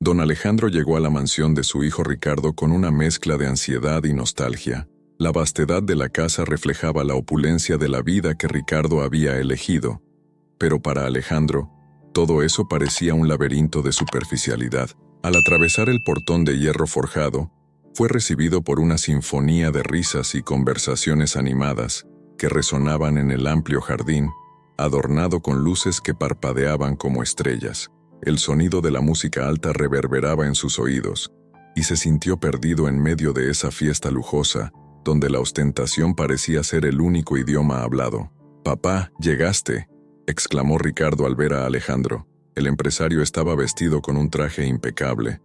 Don Alejandro llegó a la mansión de su hijo Ricardo con una mezcla de ansiedad y nostalgia. La vastedad de la casa reflejaba la opulencia de la vida que Ricardo había elegido, pero para Alejandro, todo eso parecía un laberinto de superficialidad. Al atravesar el portón de hierro forjado, fue recibido por una sinfonía de risas y conversaciones animadas que resonaban en el amplio jardín, adornado con luces que parpadeaban como estrellas. El sonido de la música alta reverberaba en sus oídos, y se sintió perdido en medio de esa fiesta lujosa, donde la ostentación parecía ser el único idioma hablado. «Papá, llegaste», exclamó Ricardo al ver a Alejandro. El empresario estaba vestido con un traje impecable,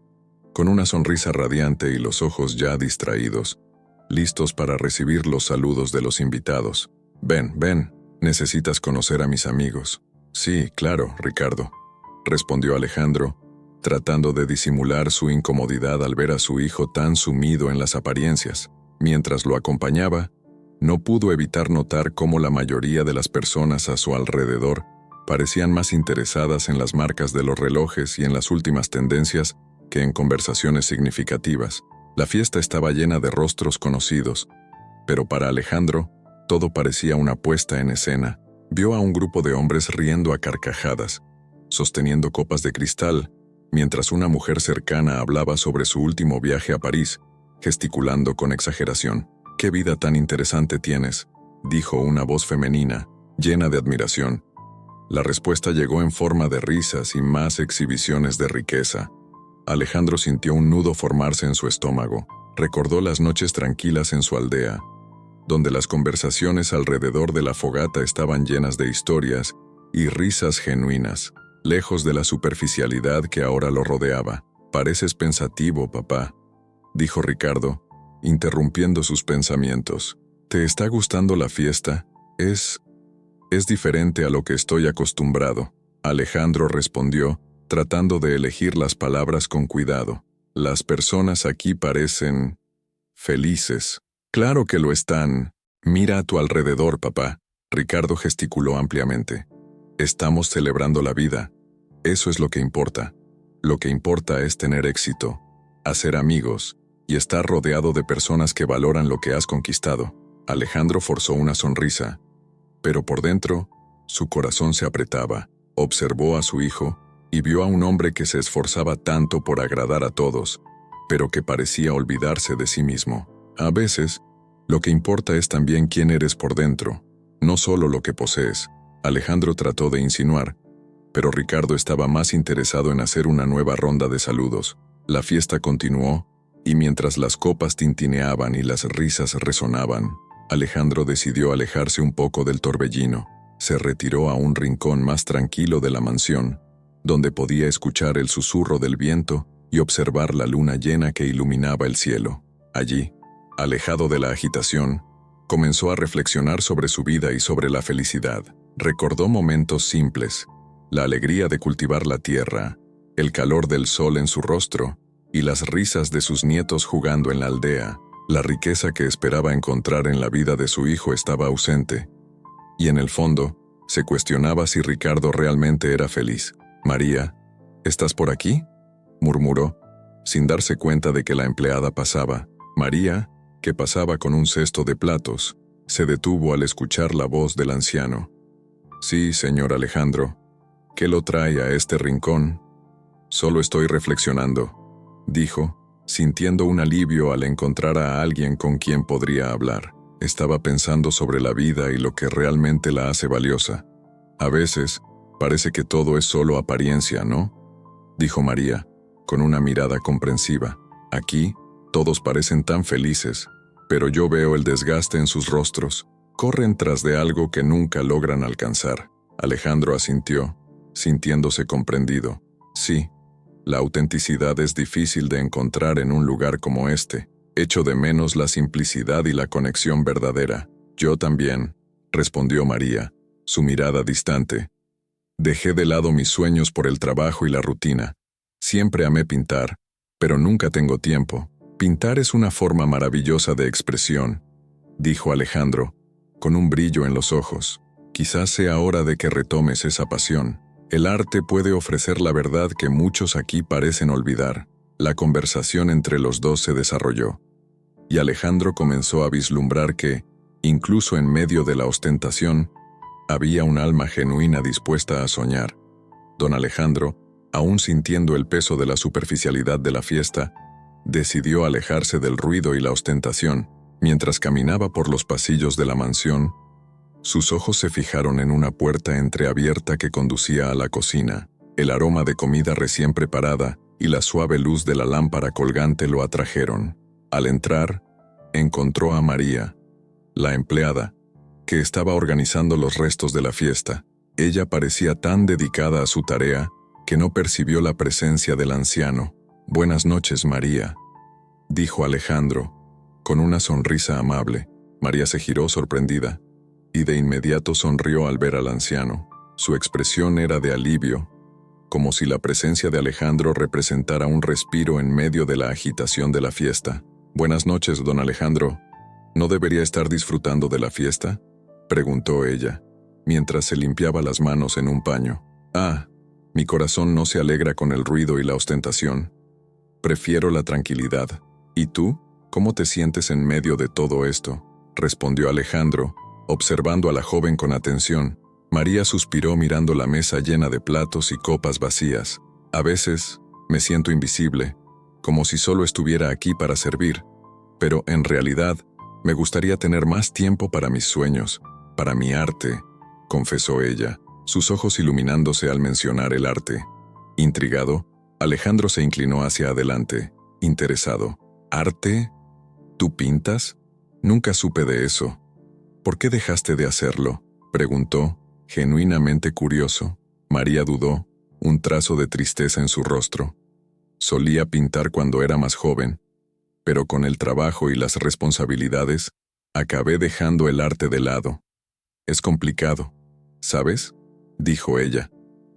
con una sonrisa radiante y los ojos ya distraídos, listos para recibir los saludos de los invitados. «Ven, ven, necesitas conocer a mis amigos». «Sí, claro, Ricardo», respondió Alejandro, tratando de disimular su incomodidad al ver a su hijo tan sumido en las apariencias. Mientras lo acompañaba, no pudo evitar notar cómo la mayoría de las personas a su alrededor parecían más interesadas en las marcas de los relojes y en las últimas tendencias que en conversaciones significativas. La fiesta estaba llena de rostros conocidos, pero para Alejandro, todo parecía una puesta en escena. Vio a un grupo de hombres riendo a carcajadas, sosteniendo copas de cristal, mientras una mujer cercana hablaba sobre su último viaje a París, gesticulando con exageración. «¡Qué vida tan interesante tienes!», dijo una voz femenina, llena de admiración. La respuesta llegó en forma de risas y más exhibiciones de riqueza. Alejandro sintió un nudo formarse en su estómago. Recordó las noches tranquilas en su aldea, donde las conversaciones alrededor de la fogata estaban llenas de historias y risas genuinas, lejos de la superficialidad que ahora lo rodeaba. «Pareces pensativo, papá», dijo Ricardo, interrumpiendo sus pensamientos. «¿Te está gustando la fiesta? Es diferente a lo que estoy acostumbrado», Alejandro respondió, tratando de elegir las palabras con cuidado. «Las personas aquí parecen felices». «Claro que lo están. Mira a tu alrededor, papá», Ricardo gesticuló ampliamente. «Estamos celebrando la vida. Eso es lo que importa. Lo que importa es tener éxito, hacer amigos y estar rodeado de personas que valoran lo que has conquistado». Alejandro forzó una sonrisa, pero por dentro, su corazón se apretaba. Observó a su hijo y vio a un hombre que se esforzaba tanto por agradar a todos, pero que parecía olvidarse de sí mismo. A veces, lo que importa es también quién eres por dentro, no solo lo que posees, Alejandro trató de insinuar, pero Ricardo estaba más interesado en hacer una nueva ronda de saludos. La fiesta continuó, y mientras las copas tintineaban y las risas resonaban, Alejandro decidió alejarse un poco del torbellino. Se retiró a un rincón más tranquilo de la mansión, donde podía escuchar el susurro del viento y observar la luna llena que iluminaba el cielo. Allí, alejado de la agitación, comenzó a reflexionar sobre su vida y sobre la felicidad. Recordó momentos simples, la alegría de cultivar la tierra, el calor del sol en su rostro y las risas de sus nietos jugando en la aldea. La riqueza que esperaba encontrar en la vida de su hijo estaba ausente, y en el fondo, se cuestionaba si Ricardo realmente era feliz. «María, ¿estás por aquí?», murmuró, sin darse cuenta de que la empleada pasaba. María, que pasaba con un cesto de platos, se detuvo al escuchar la voz del anciano. «Sí, señor Alejandro. ¿Qué lo trae a este rincón?». «Solo estoy reflexionando», dijo, sintiendo un alivio al encontrar a alguien con quien podría hablar. Estaba pensando sobre la vida y lo que realmente la hace valiosa. «A veces, parece que todo es solo apariencia, ¿no?», dijo María, con una mirada comprensiva. «Aquí, todos parecen tan felices, pero yo veo el desgaste en sus rostros. Corren tras de algo que nunca logran alcanzar». Alejandro asintió, sintiéndose comprendido. «Sí, la autenticidad es difícil de encontrar en un lugar como este. Echo de menos la simplicidad y la conexión verdadera». «Yo también», respondió María, su mirada distante. «Dejé de lado mis sueños por el trabajo y la rutina. Siempre amé pintar, pero nunca tengo tiempo». «Pintar es una forma maravillosa de expresión», dijo Alejandro, con un brillo en los ojos. «Quizás sea hora de que retomes esa pasión». El arte puede ofrecer la verdad que muchos aquí parecen olvidar. La conversación entre los dos se desarrolló, y Alejandro comenzó a vislumbrar que, incluso en medio de la ostentación, había un alma genuina dispuesta a soñar. Don Alejandro, aún sintiendo el peso de la superficialidad de la fiesta, decidió alejarse del ruido y la ostentación. Mientras caminaba por los pasillos de la mansión, sus ojos se fijaron en una puerta entreabierta que conducía a la cocina. El aroma de comida recién preparada y la suave luz de la lámpara colgante lo atrajeron. Al entrar, encontró a María, la empleada, que estaba organizando los restos de la fiesta. Ella parecía tan dedicada a su tarea que no percibió la presencia del anciano. «Buenas noches, María», dijo Alejandro, con una sonrisa amable. María se giró sorprendida, y de inmediato sonrió al ver al anciano. Su expresión era de alivio, como si la presencia de Alejandro representara un respiro en medio de la agitación de la fiesta. «Buenas noches, don Alejandro. ¿No debería estar disfrutando de la fiesta?», preguntó ella, mientras se limpiaba las manos en un paño. «Ah, mi corazón no se alegra con el ruido y la ostentación. Prefiero la tranquilidad. ¿Y tú? ¿Cómo te sientes en medio de todo esto?», respondió Alejandro, observando a la joven con atención. María suspiró mirando la mesa llena de platos y copas vacías. «A veces me siento invisible, como si solo estuviera aquí para servir, pero en realidad me gustaría tener más tiempo para mis sueños, para mi arte», confesó ella, sus ojos iluminándose al mencionar el arte. Intrigado, Alejandro se inclinó hacia adelante, interesado. «¿Arte? ¿Tú pintas? Nunca supe de eso. ¿Por qué dejaste de hacerlo?», preguntó, genuinamente curioso. María dudó, un trazo de tristeza en su rostro. «Solía pintar cuando era más joven, pero con el trabajo y las responsabilidades, acabé dejando el arte de lado. Es complicado, ¿sabes?», dijo ella,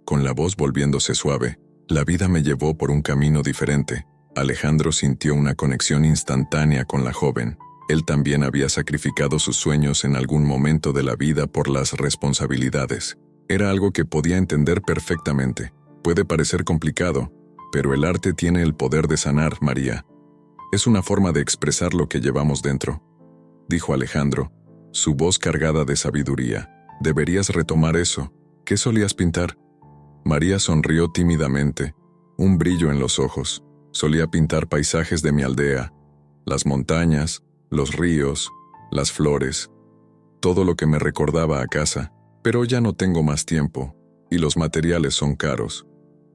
con la voz volviéndose suave. «La vida me llevó por un camino diferente». Alejandro sintió una conexión instantánea con la joven. Él también había sacrificado sus sueños en algún momento de la vida por las responsabilidades. Era algo que podía entender perfectamente. «Puede parecer complicado, pero el arte tiene el poder de sanar, María. Es una forma de expresar lo que llevamos dentro», dijo Alejandro, su voz cargada de sabiduría. «Deberías retomar eso. ¿Qué solías pintar?». María sonrió tímidamente, un brillo en los ojos. «Solía pintar paisajes de mi aldea, las montañas, los ríos, las flores, todo lo que me recordaba a casa, pero ya no tengo más tiempo, y los materiales son caros»,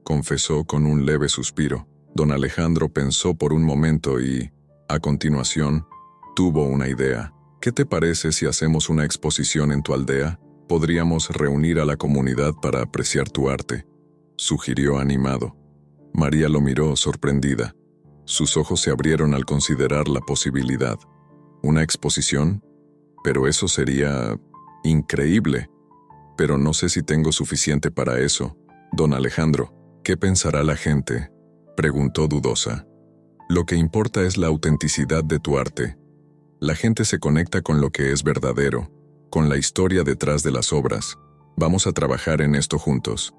confesó con un leve suspiro. Don Alejandro pensó por un momento y, a continuación, tuvo una idea. «¿Qué te parece si hacemos una exposición en tu aldea? Podríamos reunir a la comunidad para apreciar tu arte», sugirió animado. María lo miró sorprendida. Sus ojos se abrieron al considerar la posibilidad. «¿Una exposición? Pero eso sería increíble. Pero no sé si tengo suficiente para eso, don Alejandro». «¿Qué pensará la gente?», preguntó dudosa. «Lo que importa es la autenticidad de tu arte. La gente se conecta con lo que es verdadero, con la historia detrás de las obras. Vamos a trabajar en esto juntos»,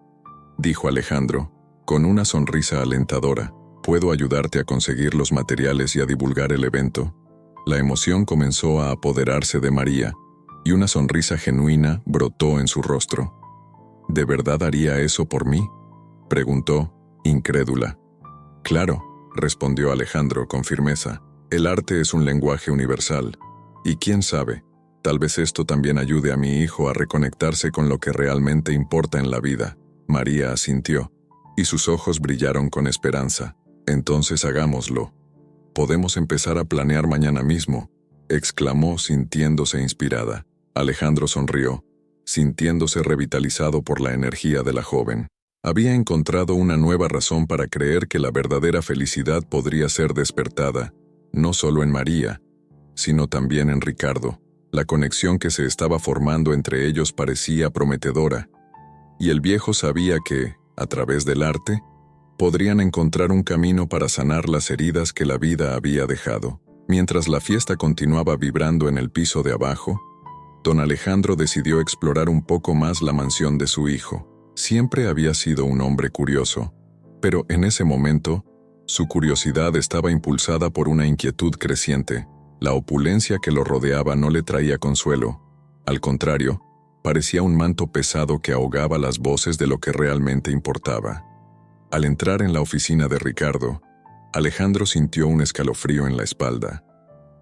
dijo Alejandro, con una sonrisa alentadora. «¿Puedo ayudarte a conseguir los materiales y a divulgar el evento?». La emoción comenzó a apoderarse de María, y una sonrisa genuina brotó en su rostro. «¿De verdad haría eso por mí?», preguntó, incrédula. «Claro», respondió Alejandro con firmeza. «El arte es un lenguaje universal, y quién sabe, tal vez esto también ayude a mi hijo a reconectarse con lo que realmente importa en la vida». María asintió, y sus ojos brillaron con esperanza. «Entonces hagámoslo. Podemos empezar a planear mañana mismo», exclamó sintiéndose inspirada. Alejandro sonrió, sintiéndose revitalizado por la energía de la joven. Había encontrado una nueva razón para creer que la verdadera felicidad podría ser despertada, no solo en María, sino también en Ricardo. La conexión que se estaba formando entre ellos parecía prometedora, y el viejo sabía que, a través del arte, podrían encontrar un camino para sanar las heridas que la vida había dejado. Mientras la fiesta continuaba vibrando en el piso de abajo, don Alejandro decidió explorar un poco más la mansión de su hijo. Siempre había sido un hombre curioso, pero en ese momento, su curiosidad estaba impulsada por una inquietud creciente. La opulencia que lo rodeaba no le traía consuelo. Al contrario, parecía un manto pesado que ahogaba las voces de lo que realmente importaba. Al entrar en la oficina de Ricardo, Alejandro sintió un escalofrío en la espalda.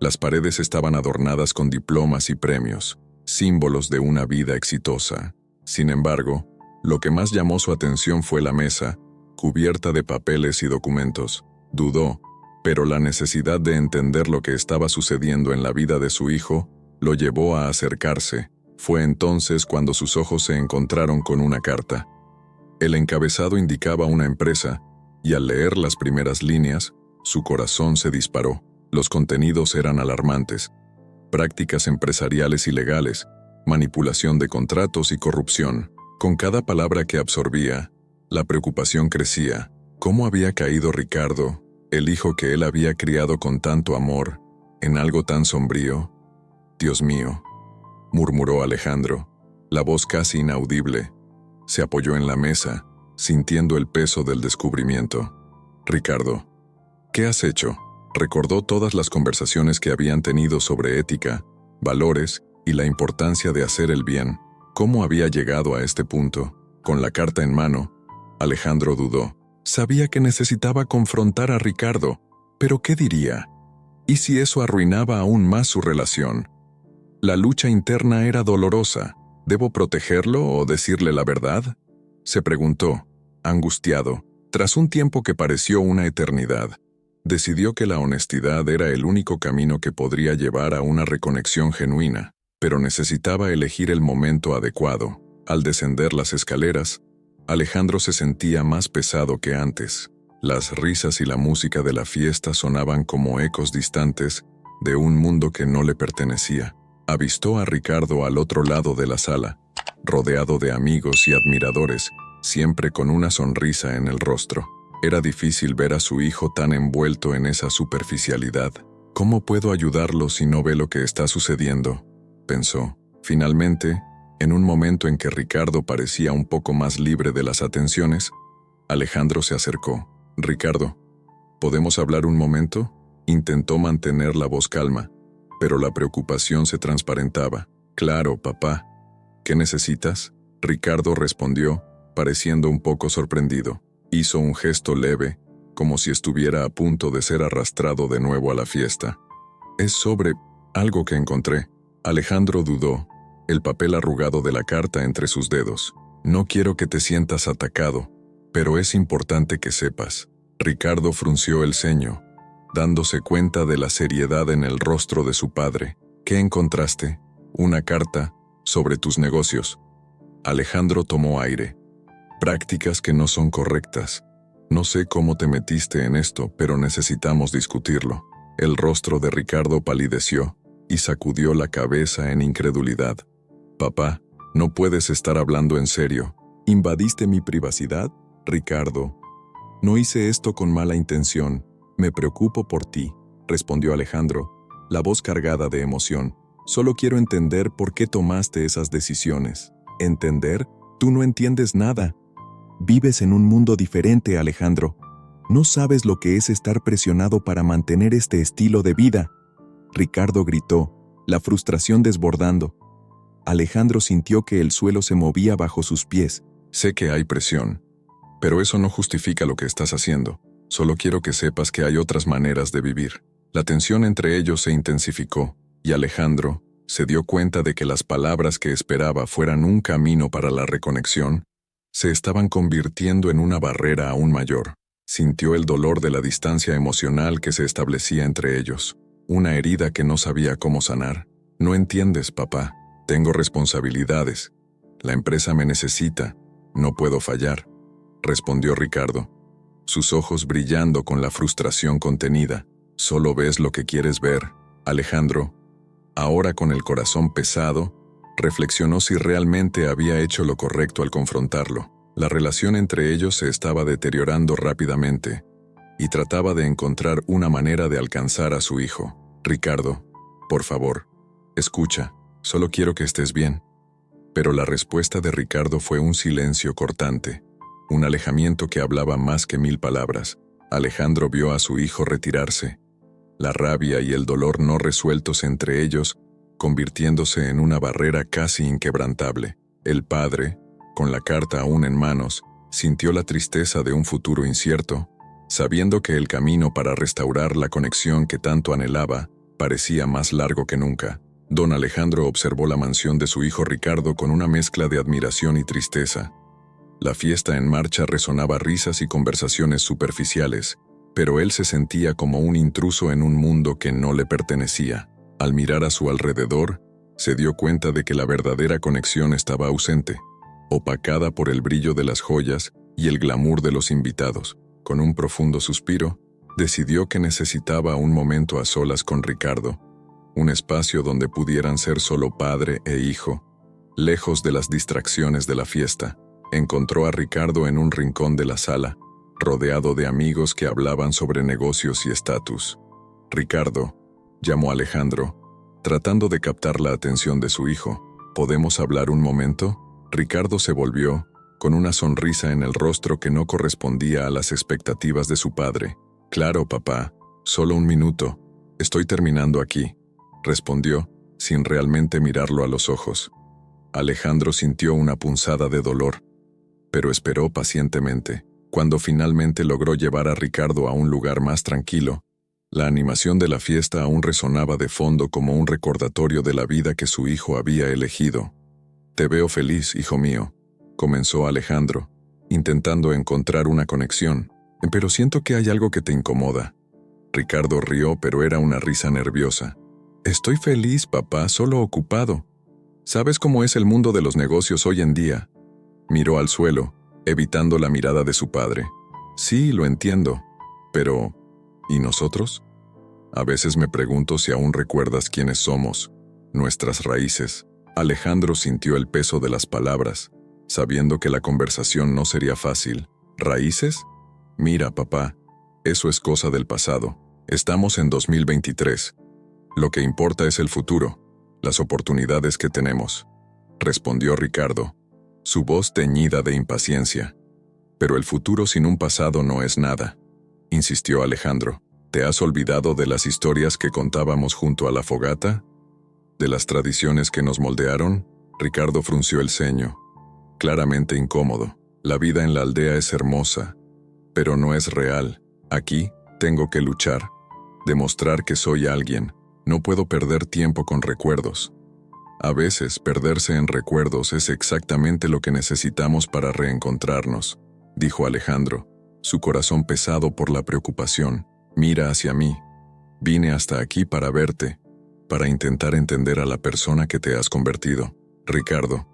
Las paredes estaban adornadas con diplomas y premios, símbolos de una vida exitosa. Sin embargo, lo que más llamó su atención fue la mesa, cubierta de papeles y documentos. Dudó, pero la necesidad de entender lo que estaba sucediendo en la vida de su hijo lo llevó a acercarse. Fue entonces cuando sus ojos se encontraron con una carta. El encabezado indicaba una empresa, y al leer las primeras líneas, su corazón se disparó. Los contenidos eran alarmantes: prácticas empresariales ilegales, manipulación de contratos y corrupción. Con cada palabra que absorbía, la preocupación crecía. ¿Cómo había caído Ricardo, el hijo que él había criado con tanto amor, en algo tan sombrío? «Dios mío», murmuró Alejandro, la voz casi inaudible. Se apoyó en la mesa, sintiendo el peso del descubrimiento. «Ricardo, ¿qué has hecho?». Recordó todas las conversaciones que habían tenido sobre ética, valores y la importancia de hacer el bien. ¿Cómo había llegado a este punto? Con la carta en mano, Alejandro dudó. Sabía que necesitaba confrontar a Ricardo, pero ¿qué diría? ¿Y si eso arruinaba aún más su relación? La lucha interna era dolorosa. ¿Debo protegerlo o decirle la verdad?, se preguntó, angustiado. Tras un tiempo que pareció una eternidad, decidió que la honestidad era el único camino que podría llevar a una reconexión genuina, pero necesitaba elegir el momento adecuado. Al descender las escaleras, Alejandro se sentía más pesado que antes. Las risas y la música de la fiesta sonaban como ecos distantes de un mundo que no le pertenecía. Avistó a Ricardo al otro lado de la sala, rodeado de amigos y admiradores, siempre con una sonrisa en el rostro. Era difícil ver a su hijo tan envuelto en esa superficialidad. ¿Cómo puedo ayudarlo si no ve lo que está sucediendo?, pensó. Finalmente, en un momento en que Ricardo parecía un poco más libre de las atenciones, Alejandro se acercó. «Ricardo, ¿podemos hablar un momento?». Intentó mantener la voz calma, pero la preocupación se transparentaba. «Claro, papá. ¿Qué necesitas?». Ricardo respondió, pareciendo un poco sorprendido. Hizo un gesto leve, como si estuviera a punto de ser arrastrado de nuevo a la fiesta. «Es sobre algo que encontré». Alejandro dudó, el papel arrugado de la carta entre sus dedos. «No quiero que te sientas atacado, pero es importante que sepas». Ricardo frunció el ceño, dándose cuenta de la seriedad en el rostro de su padre. «¿Qué encontraste?». «Una carta sobre tus negocios». Alejandro tomó aire. «Prácticas que no son correctas. No sé cómo te metiste en esto, pero necesitamos discutirlo». El rostro de Ricardo palideció y sacudió la cabeza en incredulidad. «Papá, no puedes estar hablando en serio». «¿Invadiste mi privacidad, Ricardo? No hice esto con mala intención. Me preocupo por ti», respondió Alejandro, la voz cargada de emoción. «Solo quiero entender por qué tomaste esas decisiones». «¿Entender? Tú no entiendes nada. Vives en un mundo diferente, Alejandro. No sabes lo que es estar presionado para mantener este estilo de vida». Ricardo gritó, la frustración desbordando. Alejandro sintió que el suelo se movía bajo sus pies. «Sé que hay presión, pero eso no justifica lo que estás haciendo. Solo quiero que sepas que hay otras maneras de vivir». La tensión entre ellos se intensificó, y Alejandro se dio cuenta de que las palabras que esperaba fueran un camino para la reconexión se estaban convirtiendo en una barrera aún mayor. Sintió el dolor de la distancia emocional que se establecía entre ellos, una herida que no sabía cómo sanar. «No entiendes, papá. Tengo responsabilidades. La empresa me necesita. No puedo fallar», respondió Ricardo, sus ojos brillando con la frustración contenida. «Solo ves lo que quieres ver». Alejandro, ahora con el corazón pesado, reflexionó si realmente había hecho lo correcto al confrontarlo. La relación entre ellos se estaba deteriorando rápidamente, y trataba de encontrar una manera de alcanzar a su hijo. «Ricardo, por favor, escucha, solo quiero que estés bien». Pero la respuesta de Ricardo fue un silencio cortante, un alejamiento que hablaba más que 1000 palabras. Alejandro vio a su hijo retirarse, la rabia y el dolor no resueltos entre ellos, convirtiéndose en una barrera casi inquebrantable. El padre, con la carta aún en manos, sintió la tristeza de un futuro incierto, sabiendo que el camino para restaurar la conexión que tanto anhelaba parecía más largo que nunca. Don Alejandro observó la mansión de su hijo Ricardo con una mezcla de admiración y tristeza. La fiesta en marcha resonaba risas y conversaciones superficiales, pero él se sentía como un intruso en un mundo que no le pertenecía. Al mirar a su alrededor, se dio cuenta de que la verdadera conexión estaba ausente, opacada por el brillo de las joyas y el glamour de los invitados. Con un profundo suspiro, decidió que necesitaba un momento a solas con Ricardo, un espacio donde pudieran ser solo padre e hijo, lejos de las distracciones de la fiesta. Encontró a Ricardo en un rincón de la sala, rodeado de amigos que hablaban sobre negocios y estatus. «Ricardo», llamó Alejandro, tratando de captar la atención de su hijo. «¿Podemos hablar un momento?» Ricardo se volvió, con una sonrisa en el rostro que no correspondía a las expectativas de su padre. «Claro, papá, solo un minuto. Estoy terminando aquí», respondió, sin realmente mirarlo a los ojos. Alejandro sintió una punzada de dolor, pero esperó pacientemente. Cuando finalmente logró llevar a Ricardo a un lugar más tranquilo, la animación de la fiesta aún resonaba de fondo como un recordatorio de la vida que su hijo había elegido. «Te veo feliz, hijo mío», comenzó Alejandro, intentando encontrar una conexión, «pero siento que hay algo que te incomoda». Ricardo rió, pero era una risa nerviosa. «Estoy feliz, papá, solo ocupado. ¿Sabes cómo es el mundo de los negocios hoy en día?». Miró al suelo, evitando la mirada de su padre. «Sí, lo entiendo. Pero, ¿y nosotros? A veces me pregunto si aún recuerdas quiénes somos, nuestras raíces». Alejandro sintió el peso de las palabras, sabiendo que la conversación no sería fácil. «¿Raíces? Mira, papá, eso es cosa del pasado. Estamos en 2023. Lo que importa es el futuro, las oportunidades que tenemos», respondió Ricardo, su voz teñida de impaciencia. «Pero el futuro sin un pasado no es nada», insistió Alejandro. «¿Te has olvidado de las historias que contábamos junto a la fogata? ¿De las tradiciones que nos moldearon?». Ricardo frunció el ceño, claramente incómodo. «La vida en la aldea es hermosa, pero no es real. Aquí tengo que luchar, demostrar que soy alguien. No puedo perder tiempo con recuerdos». A veces, perderse en recuerdos es exactamente lo que necesitamos para reencontrarnos, dijo Alejandro, su corazón pesado por la preocupación. «Mira hacia mí. Vine hasta aquí para verte, para intentar entender a la persona que te has convertido». Ricardo,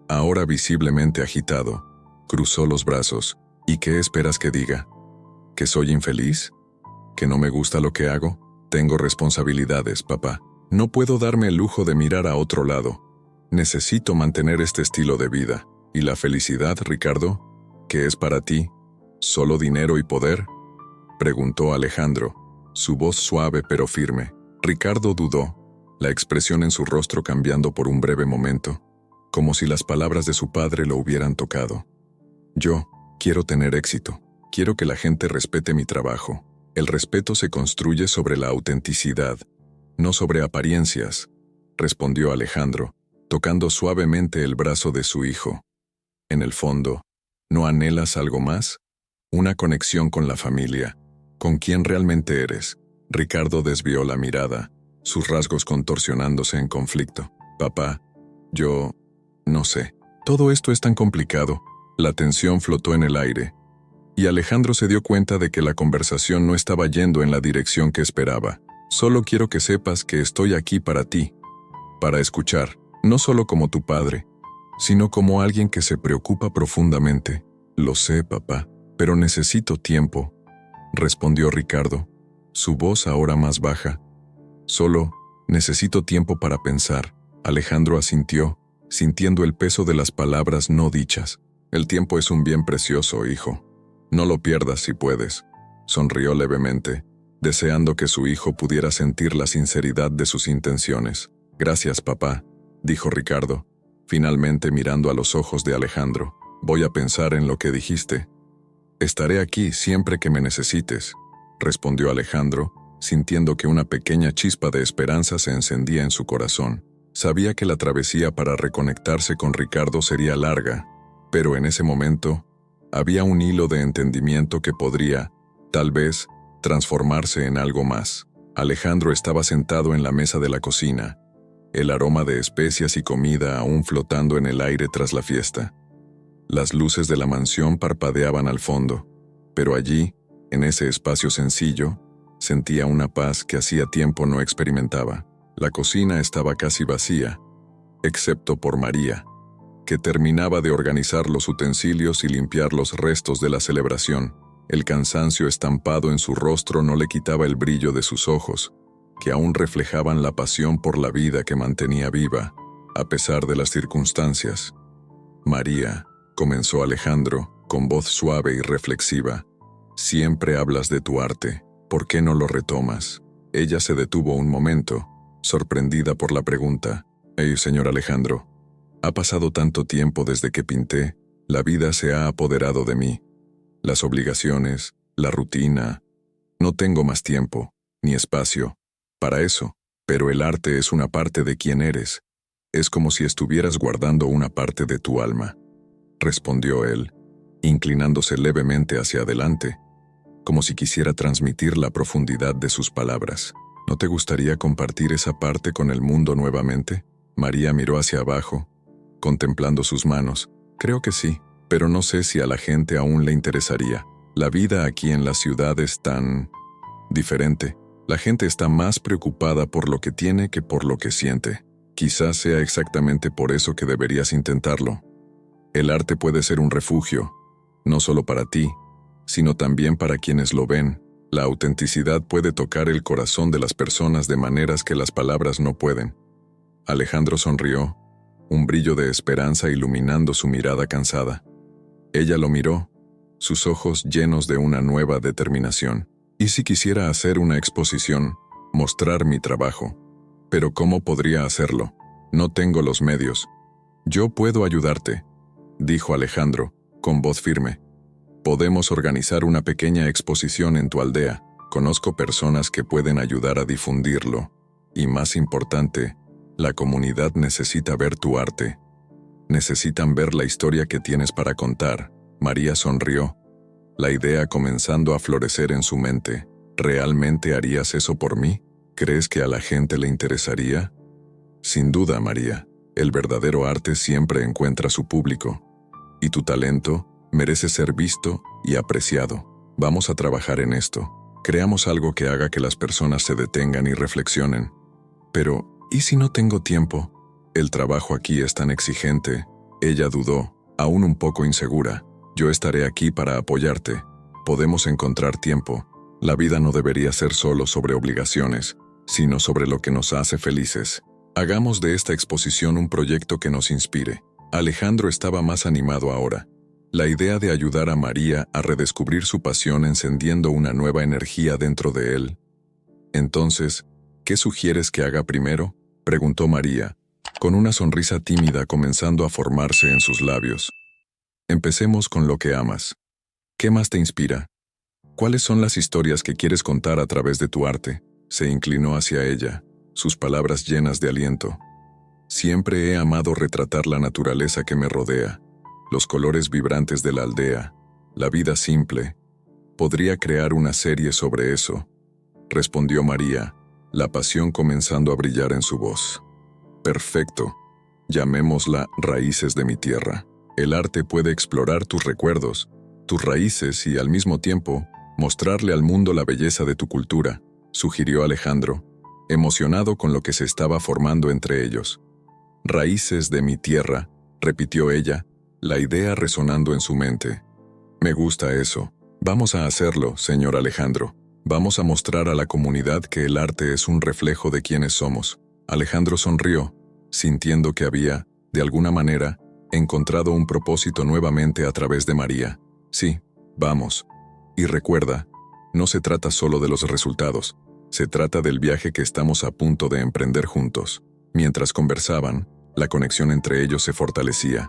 ahora visiblemente agitado, cruzó los brazos. «¿Y qué esperas que diga? ¿Que soy infeliz? ¿Que no me gusta lo que hago? Tengo responsabilidades, papá. No puedo darme el lujo de mirar a otro lado. Necesito mantener este estilo de vida. ¿Y la felicidad, Ricardo? ¿Qué es para ti? ¿Solo dinero y poder?», preguntó Alejandro, su voz suave pero firme. Ricardo dudó, la expresión en su rostro cambiando por un breve momento, como si las palabras de su padre lo hubieran tocado. «Yo quiero tener éxito. Quiero que la gente respete mi trabajo. El respeto se construye sobre la autenticidad, no sobre apariencias», respondió Alejandro, tocando suavemente el brazo de su hijo. «En el fondo, ¿no anhelas algo más? Una conexión con la familia, con quien realmente eres». Ricardo desvió la mirada, sus rasgos contorsionándose en conflicto. «Papá, yo no sé. Todo esto es tan complicado». La tensión flotó en el aire, y Alejandro se dio cuenta de que la conversación no estaba yendo en la dirección que esperaba. «Solo quiero que sepas que estoy aquí para ti, para escuchar, no solo como tu padre, sino como alguien que se preocupa profundamente». «Lo sé, papá, pero necesito tiempo», respondió Ricardo, su voz ahora más baja. «Solo necesito tiempo para pensar». Alejandro asintió, sintiendo el peso de las palabras no dichas. «El tiempo es un bien precioso, hijo. No lo pierdas si puedes», sonrió levemente, deseando que su hijo pudiera sentir la sinceridad de sus intenciones. «Gracias, papá», dijo Ricardo, Finalmente, mirando a los ojos de Alejandro, voy a pensar en lo que dijiste. Estaré aquí siempre que me necesites, respondió Alejandro, sintiendo que una pequeña chispa de esperanza se encendía en su corazón. Sabía que la travesía para reconectarse con Ricardo sería larga, pero en ese momento había un hilo de entendimiento que podría, tal vez, transformarse en algo más. Alejandro estaba sentado en la mesa de la cocina, el aroma de especias y comida aún flotando en el aire tras la fiesta. Las luces de la mansión parpadeaban al fondo, pero allí, en ese espacio sencillo, sentía una paz que hacía tiempo no experimentaba. La cocina estaba casi vacía, excepto por María, que terminaba de organizar los utensilios y limpiar los restos de la celebración. El cansancio estampado en su rostro no le quitaba el brillo de sus ojos, que aún reflejaban la pasión por la vida que mantenía viva, a pesar de las circunstancias. María, comenzó Alejandro, con voz suave y reflexiva, siempre hablas de tu arte, ¿por qué no lo retomas? Ella se detuvo un momento, sorprendida por la pregunta. Señor Alejandro, ha pasado tanto tiempo desde que pinté, la vida se ha apoderado de mí. Las obligaciones, la rutina. No tengo más tiempo, ni espacio, para eso, pero el arte es una parte de quién eres. Es como si estuvieras guardando una parte de tu alma, respondió él, inclinándose levemente hacia adelante, como si quisiera transmitir la profundidad de sus palabras. ¿No te gustaría compartir esa parte con el mundo nuevamente? María miró hacia abajo, contemplando sus manos. Creo que sí, pero no sé si a la gente aún le interesaría. La vida aquí en la ciudad es tan diferente. La gente está más preocupada por lo que tiene que por lo que siente. Quizás sea exactamente por eso que deberías intentarlo. El arte puede ser un refugio, no solo para ti, sino también para quienes lo ven. La autenticidad puede tocar el corazón de las personas de maneras que las palabras no pueden. Alejandro sonrió, un brillo de esperanza iluminando su mirada cansada. Ella lo miró, sus ojos llenos de una nueva determinación. ¿Y si quisiera hacer una exposición, mostrar mi trabajo? Pero ¿cómo podría hacerlo? No tengo los medios. Yo puedo ayudarte, dijo Alejandro, con voz firme. Podemos organizar una pequeña exposición en tu aldea. Conozco personas que pueden ayudar a difundirlo. Y más importante, la comunidad necesita ver tu arte. Necesitan ver la historia que tienes para contar. María sonrió, la idea comenzando a florecer en su mente. ¿Realmente harías eso por mí? ¿Crees que a la gente le interesaría? Sin duda, María. El verdadero arte siempre encuentra su público. Y tu talento merece ser visto y apreciado. Vamos a trabajar en esto. Creamos algo que haga que las personas se detengan y reflexionen. Pero, ¿y si no tengo tiempo? El trabajo aquí es tan exigente. Ella dudó, aún un poco insegura. Yo estaré aquí para apoyarte. Podemos encontrar tiempo. La vida no debería ser solo sobre obligaciones, sino sobre lo que nos hace felices. Hagamos de esta exposición un proyecto que nos inspire. Alejandro estaba más animado ahora. La idea de ayudar a María a redescubrir su pasión encendiendo una nueva energía dentro de él. Entonces, ¿qué sugieres que haga primero?, preguntó María, con una sonrisa tímida comenzando a formarse en sus labios. Empecemos con lo que amas. ¿Qué más te inspira? ¿Cuáles son las historias que quieres contar a través de tu arte? Se inclinó hacia ella, sus palabras llenas de aliento. Siempre he amado retratar la naturaleza que me rodea, los colores vibrantes de la aldea, la vida simple. Podría crear una serie sobre eso, respondió María, la pasión comenzando a brillar en su voz. Perfecto. Llamémosla Raíces de mi tierra. El arte puede explorar tus recuerdos, tus raíces y al mismo tiempo mostrarle al mundo la belleza de tu cultura, sugirió Alejandro, emocionado con lo que se estaba formando entre ellos. Raíces de mi tierra, repitió ella, la idea resonando en su mente. Me gusta eso. Vamos a hacerlo, señor Alejandro. Vamos a mostrar a la comunidad que el arte es un reflejo de quienes somos. Alejandro sonrió, sintiendo que había, de alguna manera, encontrado un propósito nuevamente a través de María. Sí, vamos. Y recuerda, no se trata solo de los resultados, se trata del viaje que estamos a punto de emprender juntos. Mientras conversaban, La conexión entre ellos se fortalecía.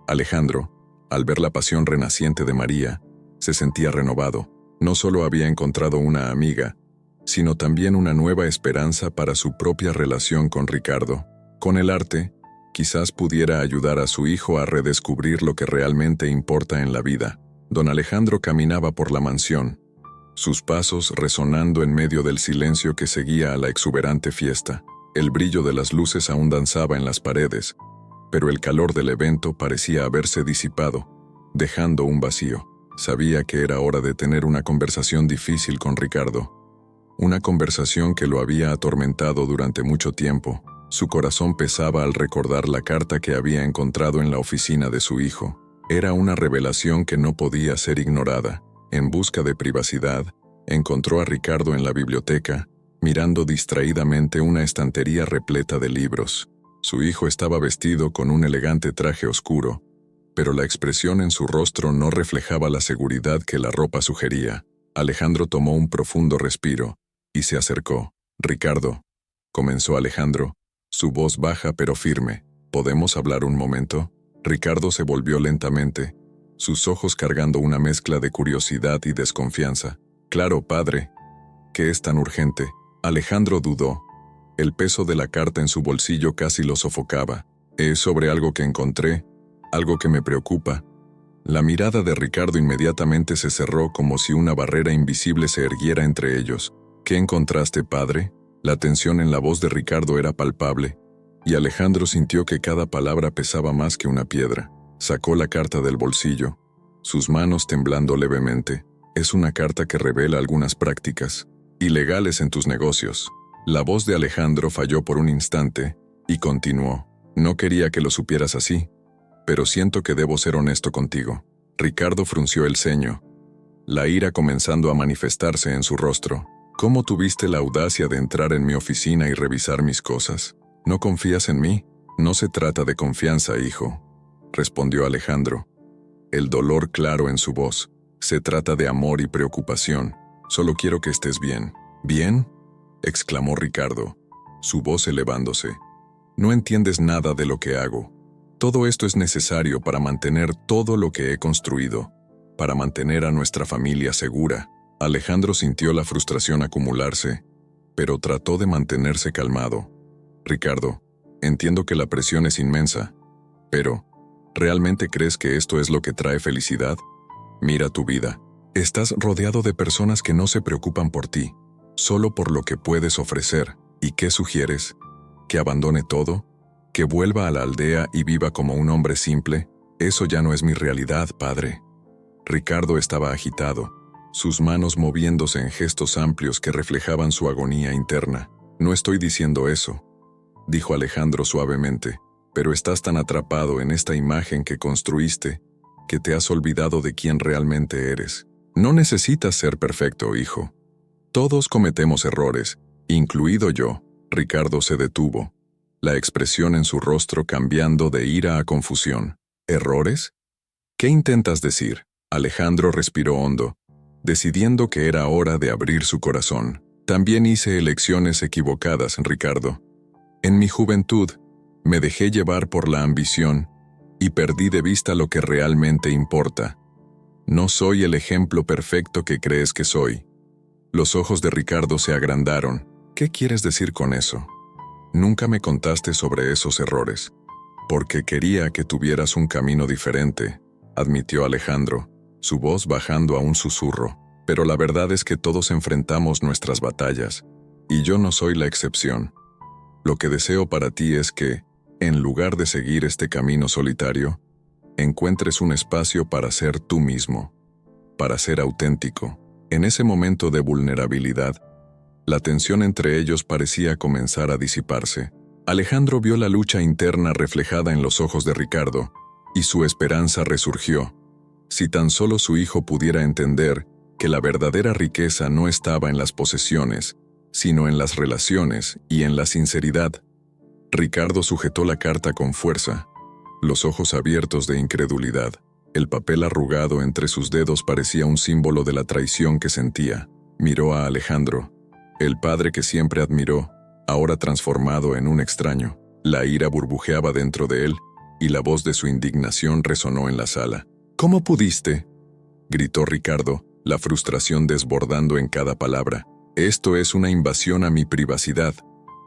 Alejandro, al ver la pasión renaciente de María, se sentía renovado. No solo había encontrado una amiga, sino también una nueva esperanza para su propia relación con Ricardo. Con el arte, quizás pudiera ayudar a su hijo a redescubrir lo que realmente importa en la vida. Don Alejandro caminaba por la mansión, sus pasos resonando en medio del silencio que seguía a la exuberante fiesta. El brillo de las luces aún danzaba en las paredes, pero el calor del evento parecía haberse disipado, dejando un vacío. Sabía que era hora de tener una conversación difícil con Ricardo. Una conversación que lo había atormentado durante mucho tiempo. Su corazón pesaba al recordar la carta que había encontrado en la oficina de su hijo. Era una revelación que no podía ser ignorada. En busca de privacidad, encontró a Ricardo en la biblioteca, mirando distraídamente una estantería repleta de libros. Su hijo estaba vestido con un elegante traje oscuro, pero la expresión en su rostro no reflejaba la seguridad que la ropa sugería. Alejandro tomó un profundo respiro y se acercó. «Ricardo», comenzó Alejandro, su voz baja pero firme. «¿Podemos hablar un momento?» Ricardo se volvió lentamente, sus ojos cargando una mezcla de curiosidad y desconfianza. «Claro, padre. ¿Qué es tan urgente?» Alejandro dudó. El peso de la carta en su bolsillo casi lo sofocaba. «Es sobre algo que encontré, algo que me preocupa». La mirada de Ricardo inmediatamente se cerró como si una barrera invisible se erguiera entre ellos. «¿Qué encontraste, padre?» La tensión en la voz de Ricardo era palpable, y Alejandro sintió que cada palabra pesaba más que una piedra. Sacó la carta del bolsillo, sus manos temblando levemente. «Es una carta que revela algunas prácticas ilegales en tus negocios». La voz de Alejandro falló por un instante y continuó. «No quería que lo supieras así, pero siento que debo ser honesto contigo». Ricardo frunció el ceño, la ira comenzando a manifestarse en su rostro. «¿Cómo tuviste la audacia de entrar en mi oficina y revisar mis cosas? ¿No confías en mí?» «No se trata de confianza, hijo», respondió Alejandro, el dolor claro en su voz. «Se trata de amor y preocupación. Solo quiero que estés bien». «¿Bien?», exclamó Ricardo, su voz elevándose. «No entiendes nada de lo que hago. Todo esto es necesario para mantener todo lo que he construido, para mantener a nuestra familia segura». Alejandro sintió la frustración acumularse, pero trató de mantenerse calmado. «Ricardo, entiendo que la presión es inmensa, pero ¿realmente crees que esto es lo que trae felicidad? Mira tu vida. Estás rodeado de personas que no se preocupan por ti, solo por lo que puedes ofrecer. ¿Y qué sugieres? ¿Que abandone todo? ¿Que vuelva a la aldea y viva como un hombre simple? Eso ya no es mi realidad, padre». Ricardo estaba agitado, sus manos moviéndose en gestos amplios que reflejaban su agonía interna. «No estoy diciendo eso», dijo Alejandro suavemente, «pero estás tan atrapado en esta imagen que construiste que te has olvidado de quién realmente eres. No necesitas ser perfecto, hijo. Todos cometemos errores, incluido yo». Ricardo se detuvo, la expresión en su rostro cambiando de ira a confusión. «¿Errores? ¿Qué intentas decir?» Alejandro respiró hondo, decidiendo que era hora de abrir su corazón. «También hice elecciones equivocadas, Ricardo. En mi juventud, me dejé llevar por la ambición y perdí de vista lo que realmente importa. No soy el ejemplo perfecto que crees que soy». Los ojos de Ricardo se agrandaron. «¿Qué quieres decir con eso?» «Nunca me contaste sobre esos errores, porque quería que tuvieras un camino diferente», admitió Alejandro, su voz bajando a un susurro. «Pero la verdad es que todos enfrentamos nuestras batallas, y yo no soy la excepción. Lo que deseo para ti es que, en lugar de seguir este camino solitario, encuentres un espacio para ser tú mismo, para ser auténtico». En ese momento de vulnerabilidad, la tensión entre ellos parecía comenzar a disiparse. Alejandro vio la lucha interna reflejada en los ojos de Ricardo, y su esperanza resurgió. Si tan solo su hijo pudiera entender que la verdadera riqueza no estaba en las posesiones, sino en las relaciones y en la sinceridad. Ricardo sujetó la carta con fuerza, los ojos abiertos de incredulidad. El papel arrugado entre sus dedos parecía un símbolo de la traición que sentía. Miró a Alejandro, el padre que siempre admiró, ahora transformado en un extraño. La ira burbujeaba dentro de él, y la voz de su indignación resonó en la sala. «¿Cómo pudiste?», gritó Ricardo, la frustración desbordando en cada palabra. «Esto es una invasión a mi privacidad.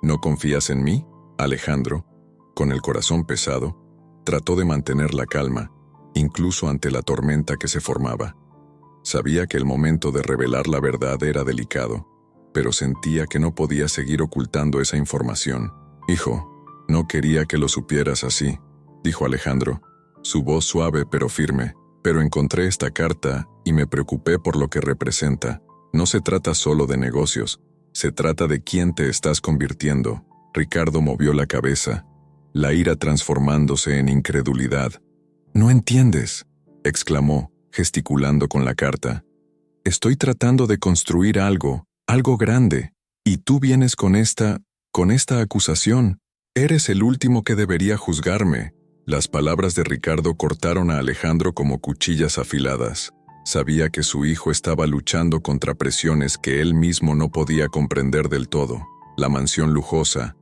¿No confías en mí?». Alejandro, con el corazón pesado, trató de mantener la calma, incluso ante la tormenta que se formaba. Sabía que el momento de revelar la verdad era delicado, pero sentía que no podía seguir ocultando esa información. «Hijo, no quería que lo supieras así», dijo Alejandro, su voz suave pero firme. «Pero encontré esta carta y me preocupé por lo que representa. No se trata solo de negocios, se trata de quién te estás convirtiendo». Ricardo movió la cabeza, la ira transformándose en incredulidad. «No entiendes», exclamó, gesticulando con la carta. «Estoy tratando de construir algo grande, y tú vienes con esta acusación. Eres el último que debería juzgarme». Las palabras de Ricardo cortaron a Alejandro como cuchillas afiladas. Sabía que su hijo estaba luchando contra presiones que él mismo no podía comprender del todo. La mansión lujosa,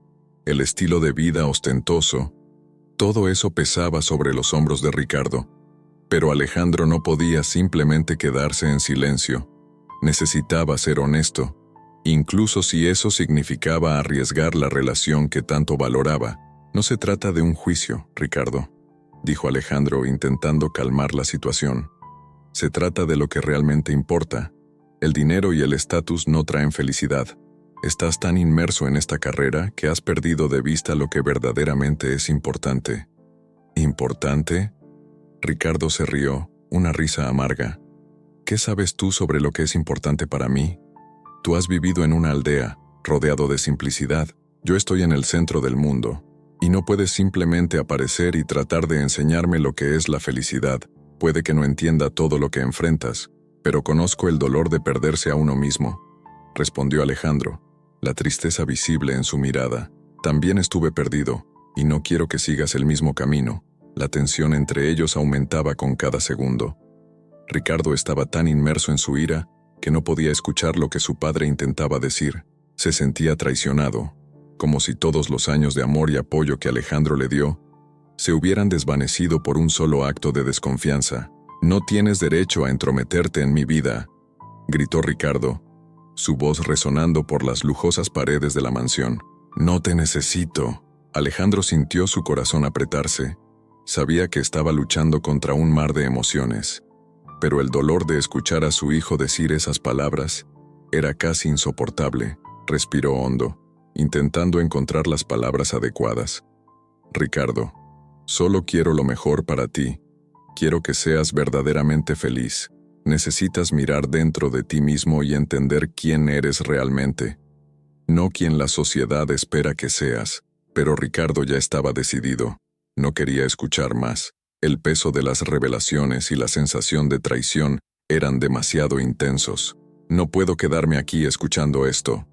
el estilo de vida ostentoso, todo eso pesaba sobre los hombros de Ricardo. Pero Alejandro no podía simplemente quedarse en silencio. Necesitaba ser honesto, incluso si eso significaba arriesgar la relación que tanto valoraba. «No se trata de un juicio, Ricardo», dijo Alejandro intentando calmar la situación. «Se trata de lo que realmente importa. El dinero y el estatus no traen felicidad. Estás tan inmerso en esta carrera que has perdido de vista lo que verdaderamente es importante». «¿Importante?». Ricardo se rió, una risa amarga. «¿Qué sabes tú sobre lo que es importante para mí? Tú has vivido en una aldea, rodeado de simplicidad. Yo estoy en el centro del mundo. Y no puedes simplemente aparecer y tratar de enseñarme lo que es la felicidad. Puede que no entienda todo lo que enfrentas, pero conozco el dolor de perderse a uno mismo», respondió Alejandro, la tristeza visible en su mirada. «También estuve perdido, y no quiero que sigas el mismo camino». La tensión entre ellos aumentaba con cada segundo. Ricardo estaba tan inmerso en su ira que no podía escuchar lo que su padre intentaba decir. Se sentía traicionado, como si todos los años de amor y apoyo que Alejandro le dio se hubieran desvanecido por un solo acto de desconfianza. «No tienes derecho a entrometerte en mi vida», gritó Ricardo, su voz resonando por las lujosas paredes de la mansión. «No te necesito». Alejandro sintió su corazón apretarse. Sabía que estaba luchando contra un mar de emociones, pero el dolor de escuchar a su hijo decir esas palabras era casi insoportable. Respiró hondo, intentando encontrar las palabras adecuadas. «Ricardo, solo quiero lo mejor para ti. Quiero que seas verdaderamente feliz. Necesitas mirar dentro de ti mismo y entender quién eres realmente, no quien la sociedad espera que seas». Pero Ricardo ya estaba decidido. No quería escuchar más. El peso de las revelaciones y la sensación de traición eran demasiado intensos. «No puedo quedarme aquí escuchando esto»,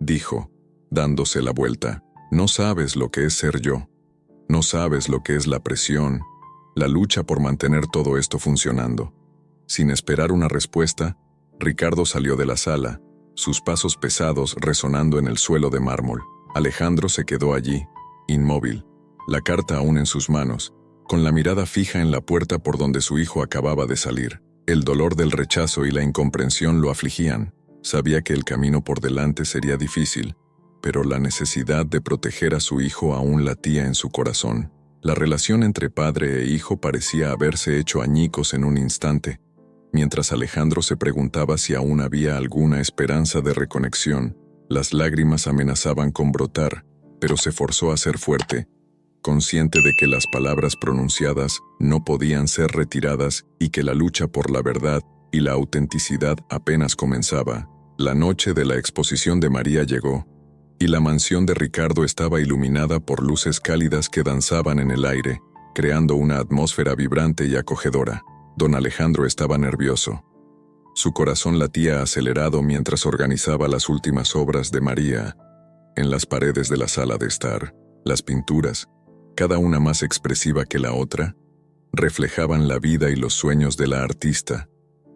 dijo, dándose la vuelta. «No sabes lo que es ser yo. No sabes lo que es la presión, la lucha por mantener todo esto funcionando». Sin esperar una respuesta, Ricardo salió de la sala, sus pasos pesados resonando en el suelo de mármol. Alejandro se quedó allí, inmóvil, la carta aún en sus manos, con la mirada fija en la puerta por donde su hijo acababa de salir. El dolor del rechazo y la incomprensión lo afligían. Sabía que el camino por delante sería difícil, pero la necesidad de proteger a su hijo aún latía en su corazón. La relación entre padre e hijo parecía haberse hecho añicos en un instante, mientras Alejandro se preguntaba si aún había alguna esperanza de reconexión. Las lágrimas amenazaban con brotar, pero se forzó a ser fuerte, consciente de que las palabras pronunciadas no podían ser retiradas y que la lucha por la verdad y la autenticidad apenas comenzaba. La noche de la exposición de María llegó, y la mansión de Ricardo estaba iluminada por luces cálidas que danzaban en el aire, creando una atmósfera vibrante y acogedora. Don Alejandro estaba nervioso. Su corazón latía acelerado mientras organizaba las últimas obras de María. En las paredes de la sala de estar, las pinturas, cada una más expresiva que la otra, reflejaban la vida y los sueños de la artista,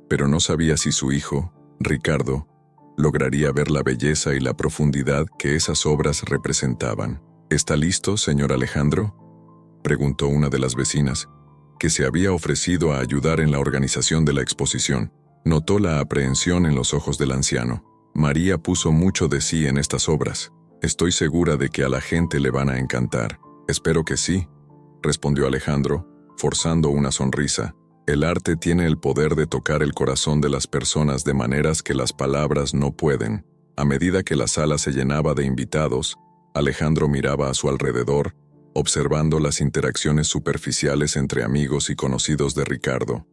pero no sabía si su hijo, Ricardo, lograría ver la belleza y la profundidad que esas obras representaban. ¿Está listo, señor Alejandro?, preguntó una de las vecinas, que se había ofrecido a ayudar en la organización de la exposición. Notó la aprehensión en los ojos del anciano. María puso mucho de sí en estas obras. Estoy segura de que a la gente le van a encantar. Espero que sí, respondió Alejandro, forzando una sonrisa. El arte tiene el poder de tocar el corazón de las personas de maneras que las palabras no pueden. A medida que la sala se llenaba de invitados, Alejandro miraba a su alrededor, observando las interacciones superficiales entre amigos y conocidos de Ricardo.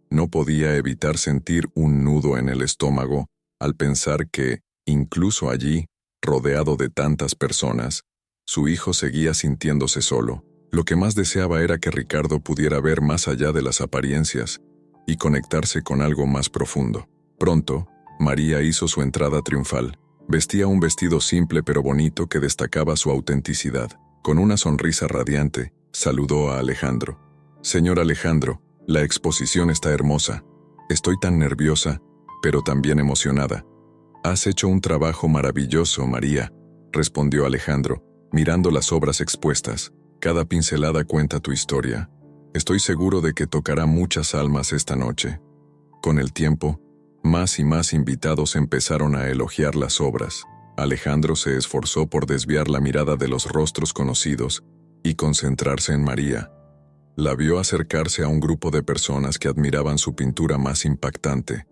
No podía evitar sentir un nudo en el estómago al pensar que, incluso allí, rodeado de tantas personas, su hijo seguía sintiéndose solo. Lo que más deseaba era que Ricardo pudiera ver más allá de las apariencias y conectarse con algo más profundo. Pronto, María hizo su entrada triunfal. Vestía un vestido simple pero bonito que destacaba su autenticidad. Con una sonrisa radiante, saludó a Alejandro. Señor Alejandro, la exposición está hermosa. Estoy tan nerviosa, pero también emocionada. Has hecho un trabajo maravilloso, María, respondió Alejandro, mirando las obras expuestas. Cada pincelada cuenta tu historia. Estoy seguro de que tocará muchas almas esta noche. Con el tiempo, más y más invitados empezaron a elogiar las obras. Alejandro se esforzó por desviar la mirada de los rostros conocidos y concentrarse en María. La vio acercarse a un grupo de personas que admiraban su pintura más impactante,